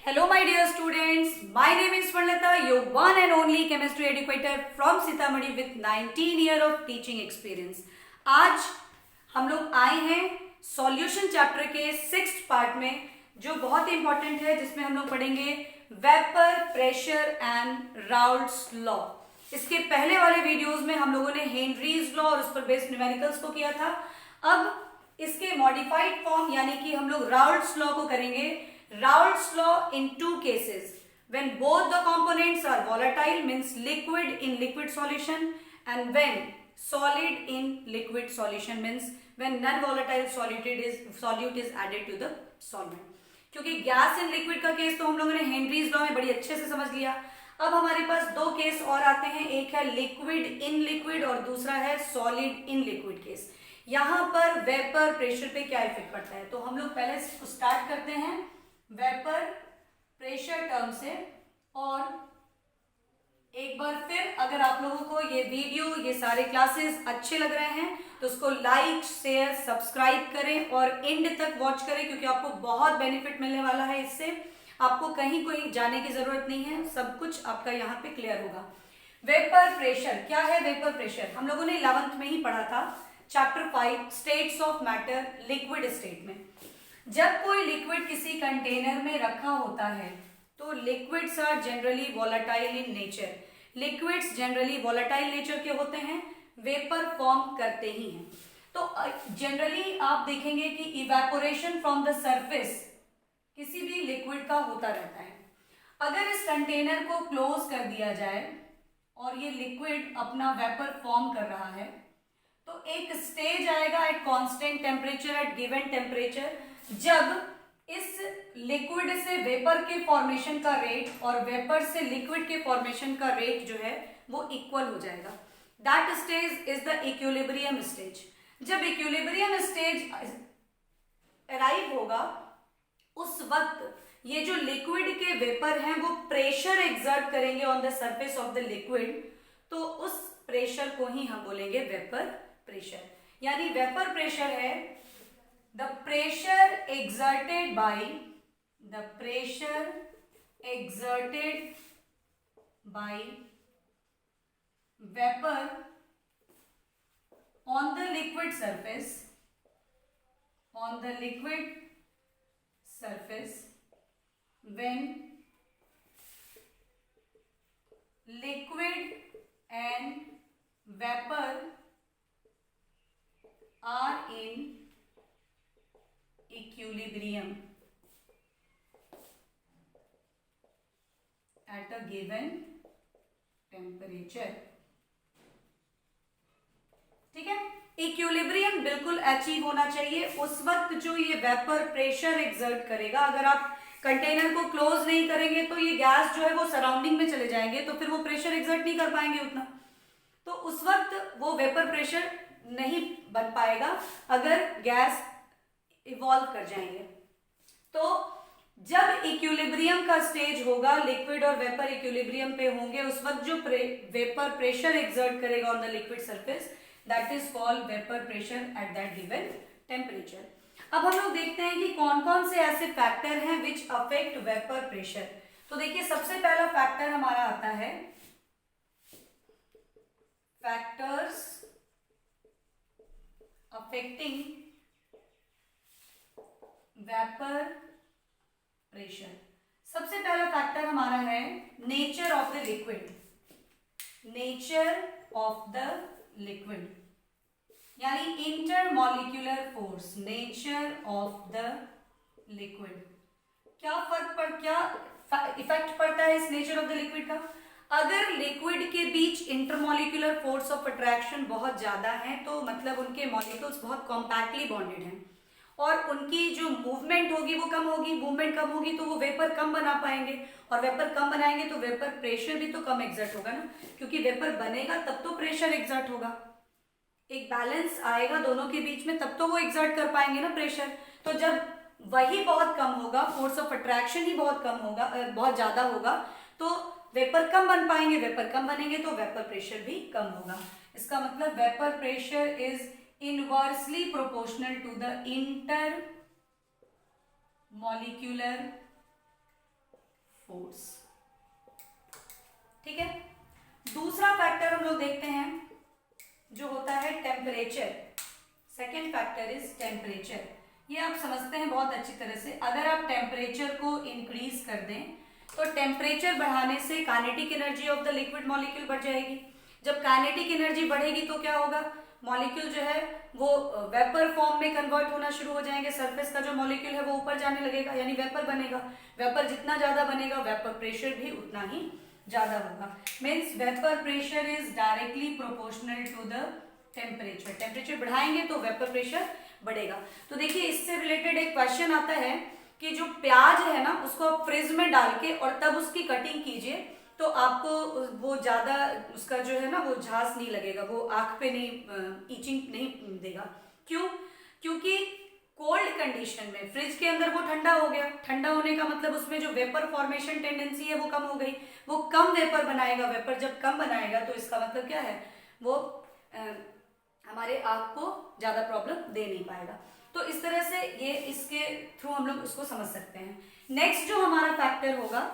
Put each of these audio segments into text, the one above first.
Hello my dear students, my name is Swarnlata, your one and only chemistry educator from Sitamarhi with 19 year of teaching experience. आज हम लोग आए हैं solution chapter के 6th part में, जो बहुत इंपॉर्टेंट है, जिसमें हम लोग पढ़ेंगे vapour pressure and Raoult's law. इसके पहले वाले वीडियोस में हम लोगों ने हेनरीज लॉ और उस पर बेस्ड न्यूमेरिकल्स को किया था। अब इसके मॉडिफाइड फॉर्म यानी कि हम लोग राउल्ट्स लॉ को करेंगे। Raoult's law in two cases: when both the components are volatile, means liquid in liquid solution, and when solid in liquid solution, means when non-volatile solute is added to the solvent. क्योंकि gas in liquid का case तो हम लोगों ने Henry's law में बड़ी अच्छे से समझ लिया। अब हमारे पास दो केस और आते हैं, एक है लिक्विड इन लिक्विड और दूसरा है सॉलिड इन लिक्विड केस। यहाँ पर वेपर प्रेशर पे क्या इफेक्ट पड़ता है, तो हम लोग पहले स्टार्ट करते हैं वेपर प्रेशर टर्म से। और एक बार फिर अगर आप लोगों को ये वीडियो, ये सारे क्लासेस अच्छे लग रहे हैं तो उसको लाइक शेयर सब्सक्राइब करें और एंड तक वॉच करें, क्योंकि आपको बहुत बेनिफिट मिलने वाला है। इससे आपको कहीं कोई जाने की जरूरत नहीं है, सब कुछ आपका यहाँ पे क्लियर होगा। वेपर प्रेशर क्या है? वेपर प्रेशर हम लोगों ने 11th में ही पढ़ा था, chapter 5 states of matter liquid state में। जब कोई लिक्विड किसी कंटेनर में रखा होता है तो liquids are generally volatile in nature. Liquids generally volatile nature के होते हैं, वेपर फॉर्म करते ही हैं। तो जनरली आप देखेंगे कि इवेपोरेशन फ्रॉम द सरफेस किसी भी लिक्विड का होता रहता है। अगर इस कंटेनर को क्लोज कर दिया जाए और ये लिक्विड अपना वेपर फॉर्म कर रहा है तो एक स्टेज आएगा at constant temperature, at given temperature, जब इस लिक्विड से वेपर के फॉर्मेशन का रेट और वेपर से लिक्विड के फॉर्मेशन का रेट जो है वो इक्वल हो जाएगा। That stage is the equilibrium stage. जब इक्विलिब्रियम स्टेज अराइव होगा उस वक्त ये जो लिक्विड के वेपर हैं वो प्रेशर एक्सर्ट करेंगे on the surface of the liquid, तो उस प्रेशर को ही हम बोलेंगे वेपर प्रेशर। यानी वेपर प्रेशर है the pressure exerted by vapor on the liquid surface when liquid and vapor are in equilibrium at a given temperature। ठीक है, equilibrium बिल्कुल अचीव होना चाहिए उस वक्त जो ये वेपर प्रेशर एक्सर्ट करेगा। अगर आप कंटेनर को क्लोज नहीं करेंगे तो ये गैस जो है वो सराउंडिंग में चले जाएंगे, तो फिर वो प्रेशर एक्सर्ट नहीं कर पाएंगे उतना, तो उस वक्त वो वेपर प्रेशर नहीं बन पाएगा अगर गैस इवॉल्व कर जाएंगे। तो जब इक्विलिब्रियम का स्टेज होगा, लिक्विड और वेपर इक्विलिब्रियम पे होंगे, उस वक्त जो वेपर प्रेशर एक्सर्ट करेगा on the liquid surface, that is called vapour pressure at that given temperature. अब हम लोग देखते हैं कि कौन कौन से ऐसे फैक्टर हैं विच अफेक्ट वेपर प्रेशर। तो देखिए, सबसे पहला फैक्टर हमारा आता है फैक्टर्स अफेक्टिंग वेपर प्रेशर। सबसे पहला फैक्टर हमारा है nature of the liquid. Nature of the liquid यानी intermolecular force, nature of the liquid. क्या इफेक्ट पड़ता है इस नेचर ऑफ द लिक्विड का? अगर लिक्विड के बीच इंटरमॉलिक्यूलर फोर्स ऑफ अट्रैक्शन बहुत ज्यादा है तो मतलब उनके मॉलिक्यूल्स बहुत कॉम्पैक्टली बॉन्डेड हैं और उनकी जो मूवमेंट होगी वो कम होगी। मूवमेंट कम होगी तो वो वेपर कम बना पाएंगे, और वेपर कम बनाएंगे तो वेपर प्रेशर भी तो कम एग्जर्ट होगा ना, क्योंकि वेपर बनेगा तब तो प्रेशर एग्जर्ट होगा। एक बैलेंस आएगा दोनों के बीच में तब तो वो एग्जर्ट कर पाएंगे ना प्रेशर। तो जब वही बहुत कम होगा, फोर्स ऑफ अट्रैक्शन ही बहुत कम होगा, बहुत ज्यादा होगा, तो वेपर कम बन पाएंगे। वेपर कम बनेंगे तो वेपर प्रेशर भी कम होगा। इसका मतलब vapour pressure is inversely proportional to the intermolecular force. ठीक है, दूसरा फैक्टर हम लोग देखते हैं जो होता है temperature. Second factor is temperature. ये आप समझते हैं बहुत अच्छी तरह से। अगर आप टेम्परेचर को इंक्रीज कर दें तो टेम्परेचर बढ़ाने से kinetic energy of the liquid molecule बढ़ जाएगी। जब काइनेटिक एनर्जी बढ़ेगी तो क्या होगा, मॉलिक्यूल जो है वो वेपर फॉर्म में कन्वर्ट होना शुरू हो जाएंगे। सरफेस का जो मॉलिक्यूल है वो ऊपर जाने लगेगा, यानी वेपर बनेगा। वेपर जितना ज्यादा बनेगा वेपर प्रेशर भी उतना ही ज्यादा होगा। Means vapour pressure is directly proportional to the temperature. Temperature बढ़ाएंगे तो वेपर प्रेशर बढ़ेगा। तो देखिए, इससे रिलेटेड एक क्वेश्चन आता है कि जो प्याज है ना उसको आप फ्रिज में डाल के और तब उसकी कटिंग कीजिए तो आपको वो ज्यादा उसका जो है ना वो झांस नहीं लगेगा, वो आंख पे नहीं ईचिंग नहीं देगा। क्यों? क्योंकि कोल्ड कंडीशन में फ्रिज के अंदर वो ठंडा हो गया। ठंडा होने का मतलब उसमें जो वेपर फॉर्मेशन टेंडेंसी है वो कम हो गई, वो कम वेपर बनाएगा। वेपर जब कम बनाएगा तो इसका मतलब क्या है, वो हमारे आंख को ज्यादा प्रॉब्लम दे नहीं पाएगा। तो इस तरह से ये इसके थ्रू हम लोग उसको समझ सकते हैं। नेक्स्ट जो हमारा फैक्टर होगा,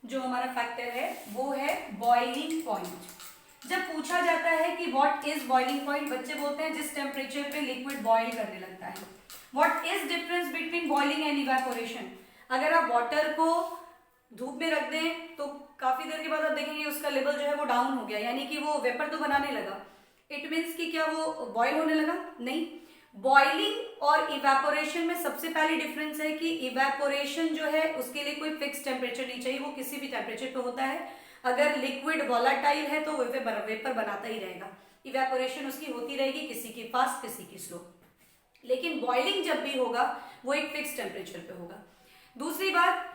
जो हमारा फैक्टर है वो है बॉइलिंग पॉइंट। जब पूछा जाता है कि व्हाट इज बॉइलिंग पॉइंट, बच्चे बोलते हैं जिस टेम्परेचर पे लिक्विड बॉइल करने लगता है। What is difference between boiling and evaporation. अगर आप वाटर को धूप में रख दें तो काफी देर के बाद आप देखेंगे उसका लेवल जो है वो डाउन हो गया, यानी कि वो वेपर तो बनाने लगा। इट मीन्स कि क्या वो बॉयल होने लगा? नहीं। बॉइलिंग और इवेपोरेशन में सबसे पहले डिफरेंस है कि इवेपोरेशन जो है उसके लिए कोई फिक्स टेम्परेचर नहीं चाहिए, वो किसी भी टेम्परेचर पे होता है। अगर लिक्विड वॉलेटाइल है तो वेपर बनाता ही रहेगा। इवेपोरेशन उसकी होती रहेगी, किसी की फास्ट किसी की स्लो। लेकिन बॉइलिंग जब भी होगा वो एक फिक्स टेम्परेचर पे होगा। दूसरी बात,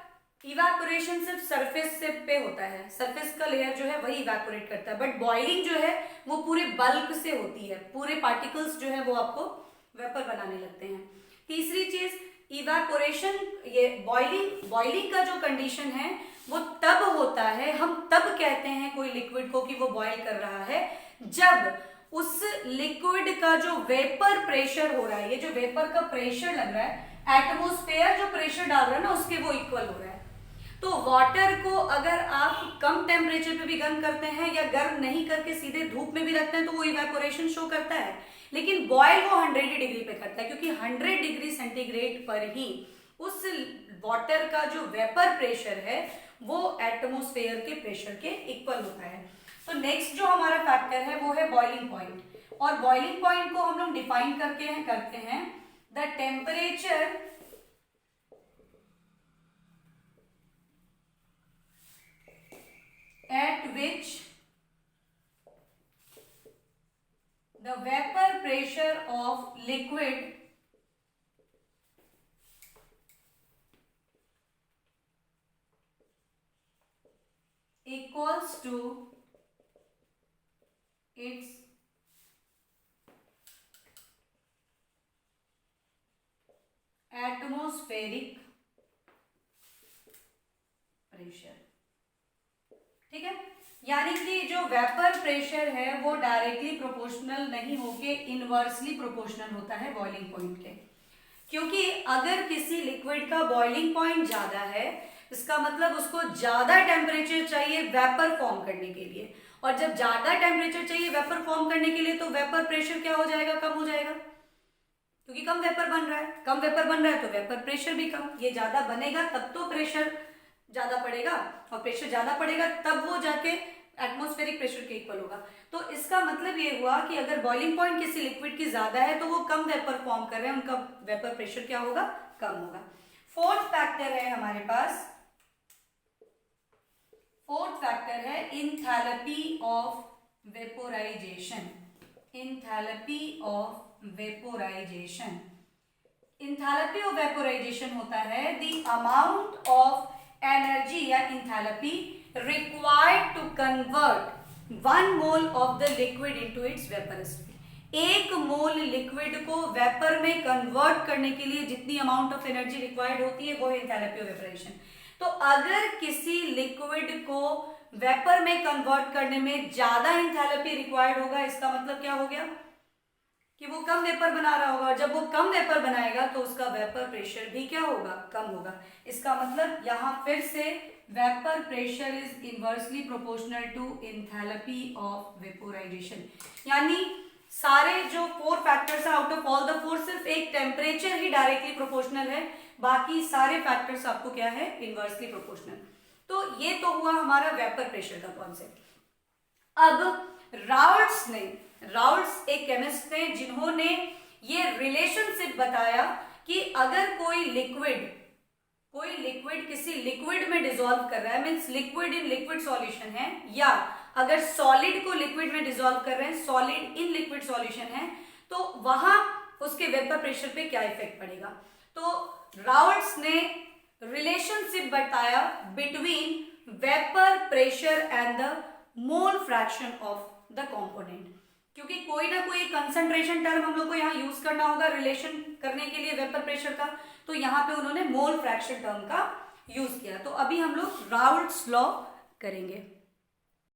इवेपोरेशन सिर्फ सरफेस से पे होता है, सरफेस का लेयर जो है वही इवेपोरेट करता है। बट बॉइलिंग जो है वो पूरे बल्क से होती है, पूरे पार्टिकल्स जो है वो आपको वेपर बनाने लगते हैं। तीसरी चीज, इवेपोरेशन, ये बॉइलिंग का जो कंडीशन है वो तब होता है, हम तब कहते हैं कोई लिक्विड को कि वो बॉइल कर रहा है जब उस लिक्विड का जो वेपर प्रेशर हो रहा है, ये जो वेपर का प्रेशर लग रहा है, एटमॉस्फेयर जो प्रेशर डाल रहा है ना उसके वो इक्वल हो रहा है। तो वाटर को अगर आप कम टेम्परेचर पे भी गर्म करते हैं या गर्म नहीं करके सीधे धूप में भी रखते हैं तो वो इवेपोरेशन शो करता है। लेकिन बॉयल वो 100 डिग्री पे करता है, क्योंकि 100 डिग्री सेंटीग्रेड पर ही उस वाटर का जो वेपर प्रेशर है वो एटमॉस्फेयर के प्रेशर के इक्वल होता है। तो नेक्स्ट जो हमारा फैक्टर है वो है बॉइलिंग पॉइंट। और बॉइलिंग पॉइंट को हम लोग डिफाइन करते हैं the temperature at which the vapor pressure of liquid equals to its atmospheric pressure। ठीक है, यानी कि जो वेपर प्रेशर है वो डायरेक्टली प्रोपोर्शनल नहीं होके इनवर्सली प्रोपोर्शनल होता है बॉइलिंग पॉइंट के। क्योंकि अगर किसी लिक्विड का बॉइलिंग पॉइंट ज्यादा है इसका मतलब उसको ज्यादा टेम्परेचर चाहिए वेपर फॉर्म करने के लिए, और जब ज्यादा टेम्परेचर चाहिए वेपर फॉर्म करने के लिए तो वेपर प्रेशर क्या हो जाएगा, कम हो जाएगा, क्योंकि कम वेपर बन रहा है। कम वेपर बन रहा है तो वेपर प्रेशर भी कम, ये ज्यादा बनेगा तब तो प्रेशर ज्यादा पड़ेगा, और प्रेशर ज्यादा पड़ेगा तब वो जाके एटमॉस्फेरिक प्रेशर के इक्वल होगा। तो इसका मतलब ये हुआ कि अगर बॉइलिंग पॉइंट किसी लिक्विड की ज्यादा है तो वो कम वेपर फॉर्म कर रहे हैं, उनका वेपर प्रेशर क्या होगा, कम होगा। फोर्थ फैक्टर है हमारे पास, फोर्थ फैक्टर है enthalpy of vaporisation. Enthalpy of vaporisation, enthalpy of vaporisation होता है द अमाउंट ऑफ एनर्जी या enthalpy required to convert 1 mole of the liquid into its vapour state. 1 mole liquid को vapour में convert करने के लिए जितनी अमाउंट ऑफ एनर्जी रिक्वायर्ड होती है वो है इंथैल्पी ऑफ वेपोराइजेशन। तो अगर किसी लिक्विड को वेपर में कन्वर्ट करने में ज्यादा इंथैल्पी रिक्वायर्ड होगा, इसका मतलब क्या हो गया, कि वो कम वेपर बना रहा होगा, और जब वो कम वेपर बनाएगा तो उसका वेपर प्रेशर भी क्या होगा, कम होगा। इसका मतलब यहाँ फिर से vapour pressure is inversely proportional to enthalpy of vaporisation. यानी सारे जो 4 फैक्टर्स हैं आउट ऑफ ऑल द 4, सिर्फ एक टेम्परेचर ही डायरेक्टली प्रोपोर्शनल है, बाकी सारे फैक्टर्स आपको क्या है, इनवर्सली प्रोपोर्शनल। तो ये तो हुआ हमारा वेपर प्रेशर का कॉन्सेप्ट। अब राउल्ट्स एक केमिस्ट थे जिन्होंने ये रिलेशनशिप बताया कि अगर कोई लिक्विड किसी लिक्विड में डिसॉल्व कर रहा है, means liquid in liquid solution है, या अगर सॉलिड को लिक्विड में डिसॉल्व कर रहे हैं, सॉलिड इन लिक्विड सॉल्यूशन है, तो वहां उसके वेपर प्रेशर पे क्या इफेक्ट पड़ेगा। तो राउल्ट्स ने रिलेशनशिप बताया between vapour pressure and the mole fraction of the component. क्योंकि कोई ना कोई कंसंट्रेशन टर्म हम लोग को यहाँ यूज करना होगा रिलेशन करने के लिए वेपर प्रेशर का, तो यहाँ पे उन्होंने मोल फ्रैक्शन टर्म का यूज किया। तो अभी हम लोग राउल्ट्स लॉ करेंगे।